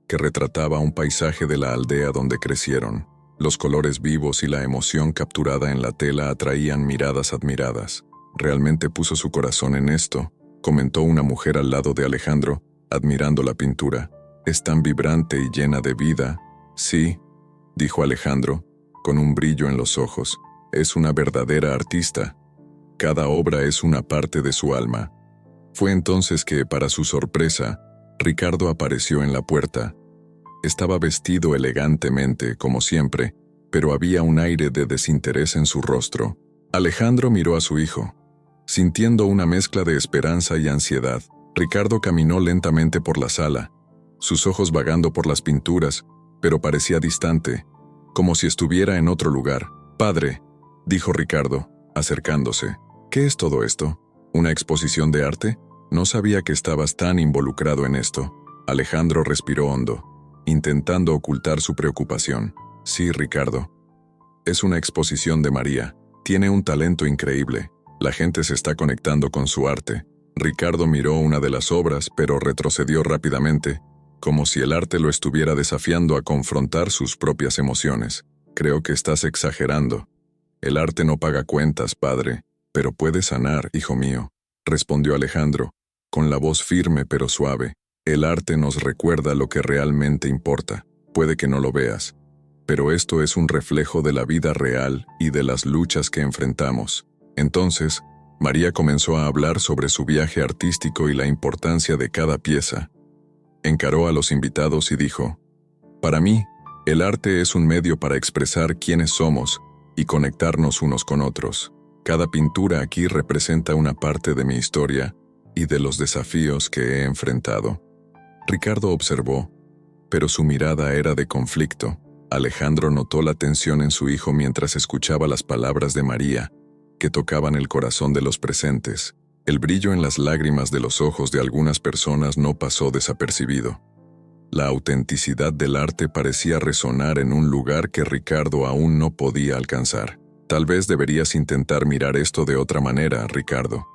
que retrataba un paisaje de la aldea donde crecieron. Los colores vivos y la emoción capturada en la tela atraían miradas admiradas. Realmente puso su corazón en esto, comentó una mujer al lado de Alejandro, admirando la pintura. Es tan vibrante y llena de vida. Sí, dijo Alejandro, con un brillo en los ojos. Es una verdadera artista. Cada obra es una parte de su alma. Fue entonces que, para su sorpresa, Ricardo apareció en la puerta. Estaba vestido elegantemente, como siempre, pero había un aire de desinterés en su rostro. Alejandro miró a su hijo. Sintiendo una mezcla de esperanza y ansiedad, Ricardo caminó lentamente por la sala, sus ojos vagando por las pinturas, pero parecía distante, como si estuviera en otro lugar. «Padre», dijo Ricardo, acercándose. «¿Qué es todo esto? ¿Una exposición de arte? No sabía que estabas tan involucrado en esto». Alejandro respiró hondo, intentando ocultar su preocupación. «Sí, Ricardo. Es una exposición de María. Tiene un talento increíble. La gente se está conectando con su arte». Ricardo miró una de las obras, pero retrocedió rápidamente, como si el arte lo estuviera desafiando a confrontar sus propias emociones. «Creo que estás exagerando. El arte no paga cuentas, padre, pero puede sanar, hijo mío», respondió Alejandro, con la voz firme pero suave. «El arte nos recuerda lo que realmente importa. Puede que no lo veas, pero esto es un reflejo de la vida real y de las luchas que enfrentamos». Entonces, María comenzó a hablar sobre su viaje artístico y la importancia de cada pieza. Encaró a los invitados y dijo: «Para mí, el arte es un medio para expresar quiénes somos y conectarnos unos con otros. Cada pintura aquí representa una parte de mi historia y de los desafíos que he enfrentado». Ricardo observó, pero su mirada era de conflicto. Alejandro notó la tensión en su hijo mientras escuchaba las palabras de María, que tocaban el corazón de los presentes. El brillo en las lágrimas de los ojos de algunas personas no pasó desapercibido. La autenticidad del arte parecía resonar en un lugar que Ricardo aún no podía alcanzar. «Tal vez deberías intentar mirar esto de otra manera, Ricardo»,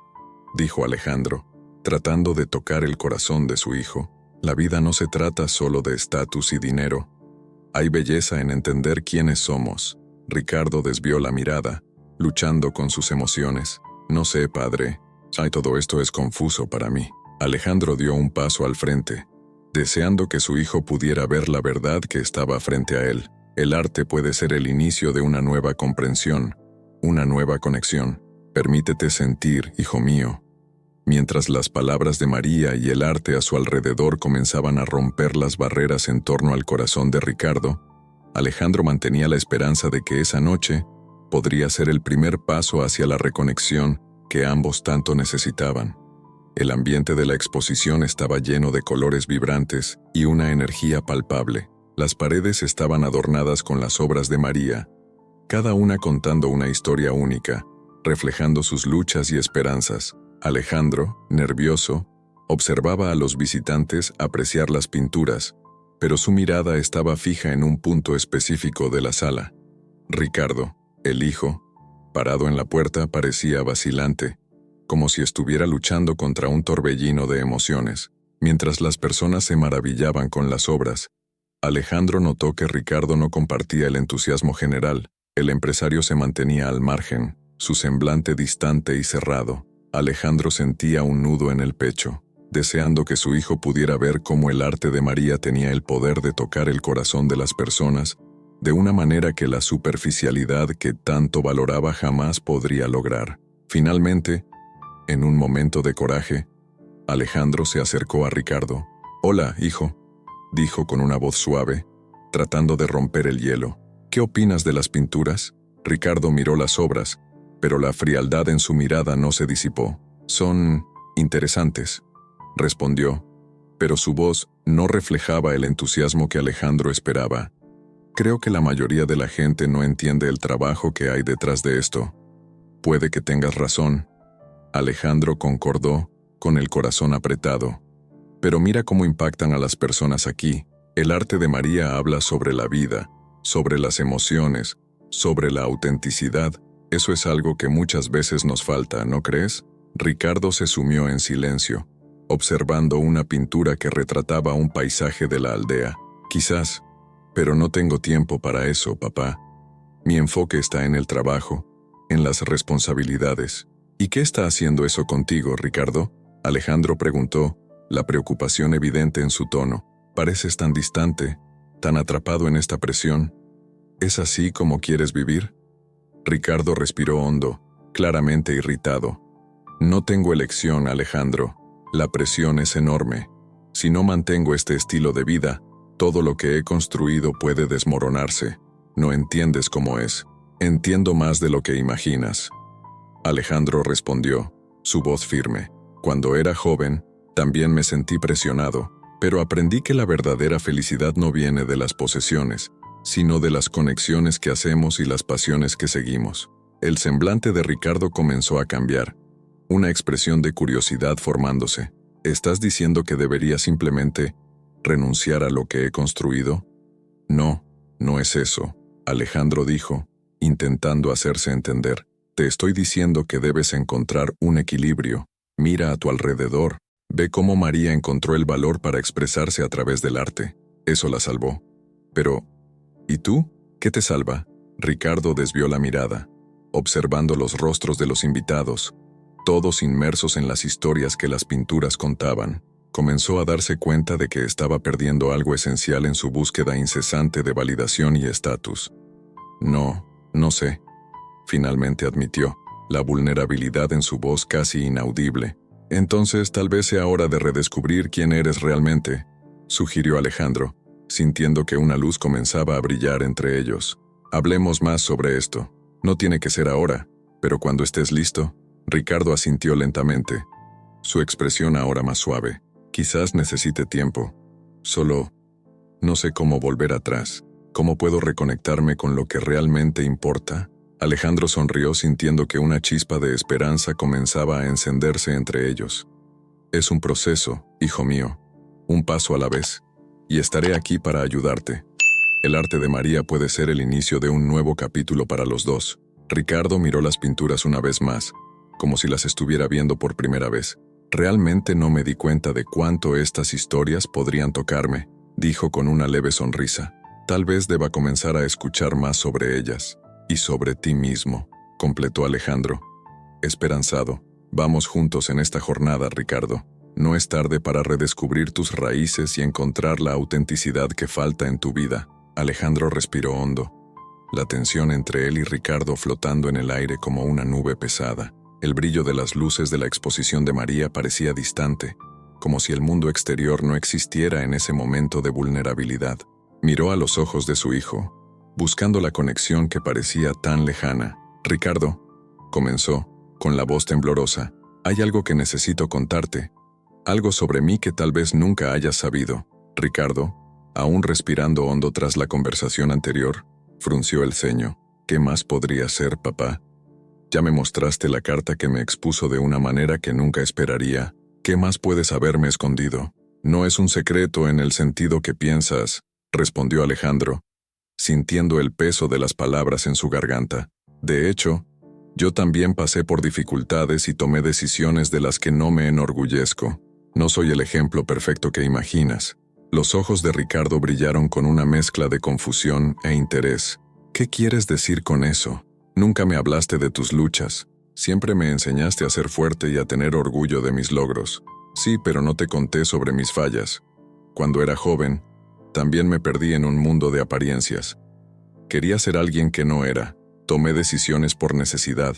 dijo Alejandro, tratando de tocar el corazón de su hijo. «La vida no se trata solo de estatus y dinero. Hay belleza en entender quiénes somos». Ricardo desvió la mirada, luchando con sus emociones. «No sé, padre. Todo esto es confuso para mí». Alejandro dio un paso al frente, deseando que su hijo pudiera ver la verdad que estaba frente a él. «El arte puede ser el inicio de una nueva comprensión, una nueva conexión. Permítete sentir, hijo mío». Mientras las palabras de María y el arte a su alrededor comenzaban a romper las barreras en torno al corazón de Ricardo, Alejandro mantenía la esperanza de que esa noche podría ser el primer paso hacia la reconexión que ambos tanto necesitaban. El ambiente de la exposición estaba lleno de colores vibrantes y una energía palpable. Las paredes estaban adornadas con las obras de María, cada una contando una historia única, reflejando sus luchas y esperanzas. Alejandro, nervioso, observaba a los visitantes apreciar las pinturas, pero su mirada estaba fija en un punto específico de la sala. Ricardo, el hijo, parado en la puerta, parecía vacilante, como si estuviera luchando contra un torbellino de emociones. Mientras las personas se maravillaban con las obras, Alejandro notó que Ricardo no compartía el entusiasmo general. El empresario se mantenía al margen, su semblante distante y cerrado. Alejandro sentía un nudo en el pecho, deseando que su hijo pudiera ver cómo el arte de María tenía el poder de tocar el corazón de las personas de una manera que la superficialidad que tanto valoraba jamás podría lograr. Finalmente, en un momento de coraje, Alejandro se acercó a Ricardo. «Hola, hijo», dijo con una voz suave, tratando de romper el hielo. «¿Qué opinas de las pinturas?» Ricardo miró las obras, pero la frialdad en su mirada no se disipó. «Son interesantes», respondió, pero su voz no reflejaba el entusiasmo que Alejandro esperaba. «Creo que la mayoría de la gente no entiende el trabajo que hay detrás de esto». «Puede que tengas razón», Alejandro concordó, con el corazón apretado. «Pero mira cómo impactan a las personas aquí. El arte de María habla sobre la vida, sobre las emociones, sobre la autenticidad. Eso es algo que muchas veces nos falta, ¿no crees?» Ricardo se sumió en silencio, observando una pintura que retrataba un paisaje de la aldea. «Quizás, pero no tengo tiempo para eso, papá. Mi enfoque está en el trabajo, en las responsabilidades». «¿Y qué está haciendo eso contigo, Ricardo?», Alejandro preguntó, la preocupación evidente en su tono. «Pareces tan distante, tan atrapado en esta presión. ¿Es así como quieres vivir?». Ricardo respiró hondo, claramente irritado. «No tengo elección, Alejandro. La presión es enorme. Si no mantengo este estilo de vida, todo lo que he construido puede desmoronarse. No entiendes cómo es. Entiendo más de lo que imaginas». Alejandro respondió, su voz firme. «Cuando era joven, también me sentí presionado, pero aprendí que la verdadera felicidad no viene de las posesiones, sino de las conexiones que hacemos y las pasiones que seguimos». El semblante de Ricardo comenzó a cambiar, una expresión de curiosidad formándose. «¿Estás diciendo que debería simplemente renunciar a lo que he construido?». «No, no es eso», Alejandro dijo, intentando hacerse entender. «Te estoy diciendo que debes encontrar un equilibrio. Mira a tu alrededor. Ve cómo María encontró el valor para expresarse a través del arte. Eso la salvó». «Pero, ¿y tú? ¿Qué te salva?». Ricardo desvió la mirada, observando los rostros de los invitados, todos inmersos en las historias que las pinturas contaban. Comenzó a darse cuenta de que estaba perdiendo algo esencial en su búsqueda incesante de validación y estatus. No sé», finalmente admitió, la vulnerabilidad en su voz casi inaudible. «Entonces tal vez sea hora de redescubrir quién eres realmente», sugirió Alejandro, sintiendo que una luz comenzaba a brillar entre ellos. «Hablemos más sobre esto. No tiene que ser ahora, pero cuando estés listo». Ricardo asintió lentamente, su expresión ahora más suave. «Quizás necesite tiempo. Solo no sé cómo volver atrás. ¿Cómo puedo reconectarme con lo que realmente importa?». Alejandro sonrió sintiendo que una chispa de esperanza comenzaba a encenderse entre ellos. «Es un proceso, hijo mío, un paso a la vez, y estaré aquí para ayudarte. El arte de María puede ser el inicio de un nuevo capítulo para los dos». Ricardo miró las pinturas una vez más, como si las estuviera viendo por primera vez. «Realmente no me di cuenta de cuánto estas historias podrían tocarme», dijo con una leve sonrisa. «Tal vez deba comenzar a escuchar más sobre ellas». «Y sobre ti mismo», completó Alejandro, esperanzado. «Vamos juntos en esta jornada, Ricardo. No es tarde para redescubrir tus raíces y encontrar la autenticidad que falta en tu vida». Alejandro respiró hondo, la tensión entre él y Ricardo flotando en el aire como una nube pesada. El brillo de las luces de la exposición de María parecía distante, como si el mundo exterior no existiera en ese momento de vulnerabilidad. Miró a los ojos de su hijo, buscando la conexión que parecía tan lejana. «Ricardo», comenzó, con la voz temblorosa, «hay algo que necesito contarte, algo sobre mí que tal vez nunca hayas sabido». Ricardo, aún respirando hondo tras la conversación anterior, frunció el ceño. ¿Qué más podría ser, papá? Ya me mostraste la carta que me expuso de una manera que nunca esperaría. ¿Qué más puedes haberme escondido? No es un secreto en el sentido que piensas, respondió Alejandro, sintiendo el peso de las palabras en su garganta. De hecho, yo también pasé por dificultades y tomé decisiones de las que no me enorgullezco. No soy el ejemplo perfecto que imaginas. Los ojos de Ricardo brillaron con una mezcla de confusión e interés. ¿Qué quieres decir con eso? Nunca me hablaste de tus luchas. Siempre me enseñaste a ser fuerte y a tener orgullo de mis logros. Sí, pero no te conté sobre mis fallas. Cuando era joven, también me perdí en un mundo de apariencias. Quería ser alguien que no era. Tomé decisiones por necesidad,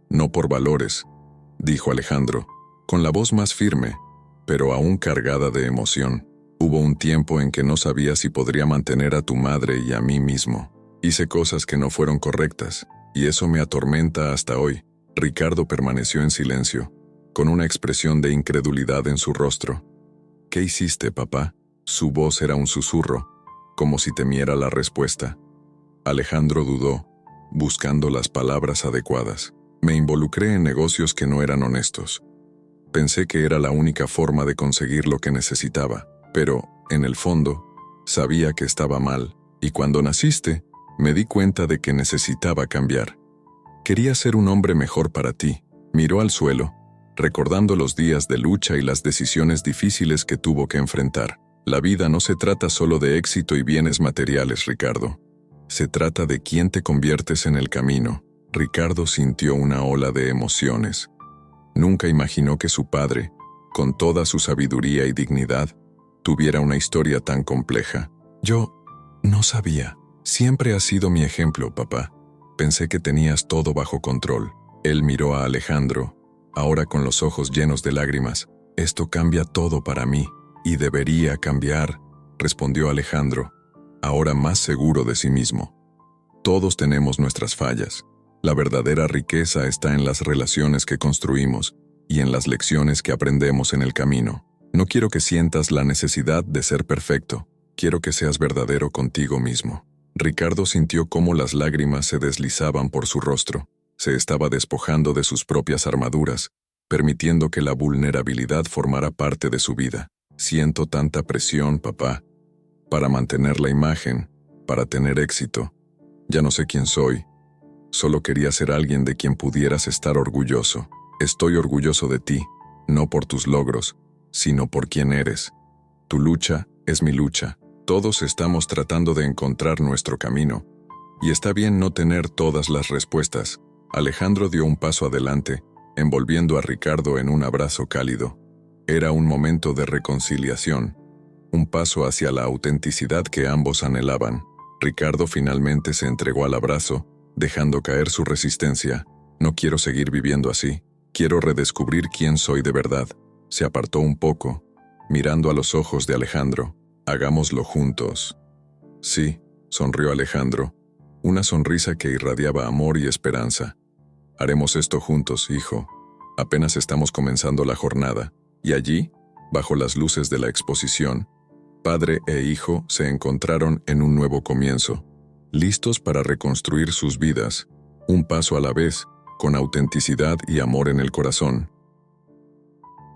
no por valores, dijo Alejandro, con la voz más firme, pero aún cargada de emoción. Hubo un tiempo en que no sabía si podría mantener a tu madre y a mí mismo. Hice cosas que no fueron correctas, y eso me atormenta hasta hoy. Ricardo permaneció en silencio, con una expresión de incredulidad en su rostro. ¿Qué hiciste, papá? Su voz era un susurro, como si temiera la respuesta. Alejandro dudó, buscando las palabras adecuadas. Me involucré en negocios que no eran honestos. Pensé que era la única forma de conseguir lo que necesitaba, pero, en el fondo, sabía que estaba mal, y cuando naciste, me di cuenta de que necesitaba cambiar. Quería ser un hombre mejor para ti. Miró al suelo, recordando los días de lucha y las decisiones difíciles que tuvo que enfrentar. La vida no se trata solo de éxito y bienes materiales, Ricardo. Se trata de quién te conviertes en el camino. Ricardo sintió una ola de emociones. Nunca imaginó que su padre, con toda su sabiduría y dignidad, tuviera una historia tan compleja. Yo no sabía. Siempre has sido mi ejemplo, papá. Pensé que tenías todo bajo control. Él miró a Alejandro, ahora con los ojos llenos de lágrimas. Esto cambia todo para mí, y debería cambiar, respondió Alejandro, ahora más seguro de sí mismo. Todos tenemos nuestras fallas. La verdadera riqueza está en las relaciones que construimos y en las lecciones que aprendemos en el camino. No quiero que sientas la necesidad de ser perfecto. Quiero que seas verdadero contigo mismo. Ricardo sintió cómo las lágrimas se deslizaban por su rostro. Se estaba despojando de sus propias armaduras, permitiendo que la vulnerabilidad formara parte de su vida. Siento tanta presión, papá, para mantener la imagen, para tener éxito. Ya no sé quién soy. Solo quería ser alguien de quien pudieras estar orgulloso. Estoy orgulloso de ti, no por tus logros, sino por quién eres. Tu lucha es mi lucha. Todos estamos tratando de encontrar nuestro camino. Y está bien no tener todas las respuestas. Alejandro dio un paso adelante, envolviendo a Ricardo en un abrazo cálido. Era un momento de reconciliación, un paso hacia la autenticidad que ambos anhelaban. Ricardo finalmente se entregó al abrazo, dejando caer su resistencia. No quiero seguir viviendo así. Quiero redescubrir quién soy de verdad. Se apartó un poco, mirando a los ojos de Alejandro. Hagámoslo juntos. Sí, sonrió Alejandro, una sonrisa que irradiaba amor y esperanza. Haremos esto juntos, hijo. Apenas estamos comenzando la jornada. Y allí, bajo las luces de la exposición, padre e hijo se encontraron en un nuevo comienzo, listos para reconstruir sus vidas, un paso a la vez, con autenticidad y amor en el corazón.